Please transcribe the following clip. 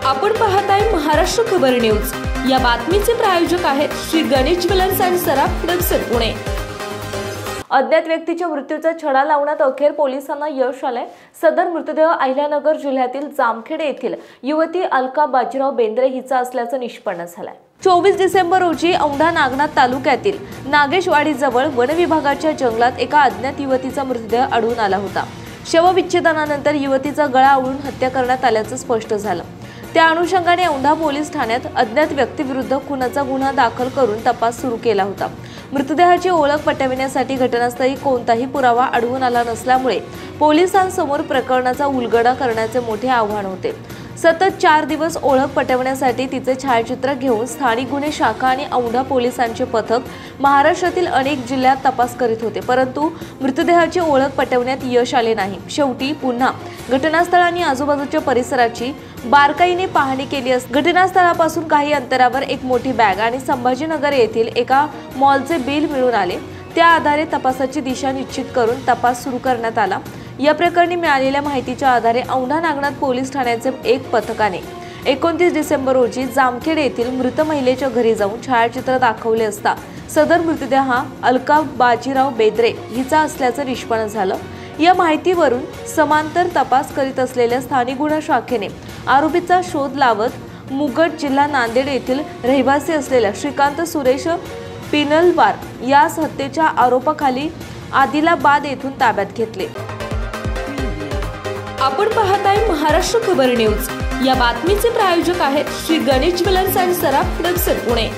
आपण पाहताय महाराष्ट्र खबर न्यूज। या बातमीचे प्रायोजक आहेत Shri Ganesh jewellers and Saraf products Pune. अज्ञात व्यक्तीच्या मृत्यूचा छडा लावण्यात अखेर पोलिसांना यश आले। सदर मृतदेह अहिल्यानगर जिल्ह्यातील जामखेड येथील युवती अलका बाजीराव बेंद्रे हिचा असल्याचं निष्पन्न झालंय। 24 डिसेंबर रोजी औंढा नागनाथ तालुक्यातील नागेशवाडी जवळ वन विभागाच्या जंगलात एका अज्ञात युवतीचा मृतदेह आढळून आला होता। शवविच्छेदनानंतर युवतीचा गळा आवळून हत्या करण्यात आल्याचं स्पष्ट झालं। त्या अनुषंगाने औंढा पोलीस ठाण्यात अज्ञात व्यक्तीविरुद्ध खुनाचा गुन्हा दाखल करून तपास सुरू केला होता। मृतदेहाची ओळख पटविण्यासाठी घटनास्थळी कोणताही पुरावा आढळून आला नसल्यामुळे पोलिसांसमोर प्रकरणाचा उलगडा करण्याचे मोठे आव्हान होते। सतत 4 दिवस ओळख पटवण्यासाठी तिचे छायाचित्र घेऊन स्थानिक गुन्हे शाखा आणि औंढा पोलिसांचे पथक महाराष्ट्रातील अनेक जिल्ह्यात तपास करीत होते, परंतु मृतदेहाची ओळख पटवण्यात यश आले नाही। शेवटी पुन्हा घटनास्थळ आणि आजूबाजूच्या परिसराची बारकाईने पाहणी केली असता घटनास्थळापासून काही अंतरावर एक मोठी बॅग आणि संभाजीनगर येथील एका मॉलचे बिल मिळून आले। त्या आधारे तपासाची दिशा निश्चित करून तपास सुरू करण्यात आला। या प्रकरणी मिळालेल्या माहितीच्या आधारे औंढा नागनाथ पोलीस ठाण्याचे एक पथकाने 29 डिसेंबर रोजी जामखेड येथील मृत महिलेच्या घरी जाऊन छायाचित्र दाखवले असता सदर मृतदेह हा अलका बाजीराव बेंद्रे हिचा असल्याचं निष्पन्न झालं। या माहितीवरून समांतर तपास करीत असलेल्या स्थानिक गुन्हा शाखेने आरोपीचा शोध लावत मुगट जिल्हा नांदेड येथील रहिवासी असलेल्या श्रीकांत सुरेश पिनलवार यास हत्येच्या आरोपाखाली आदिलाबाद येथून ताब्यात घेतले। आपण पाहताय महाराष्ट्र खबर न्यूज। या बातमीचे प्रायोजक आहेत Shri Ganesh jewellers and Saraf products Pune.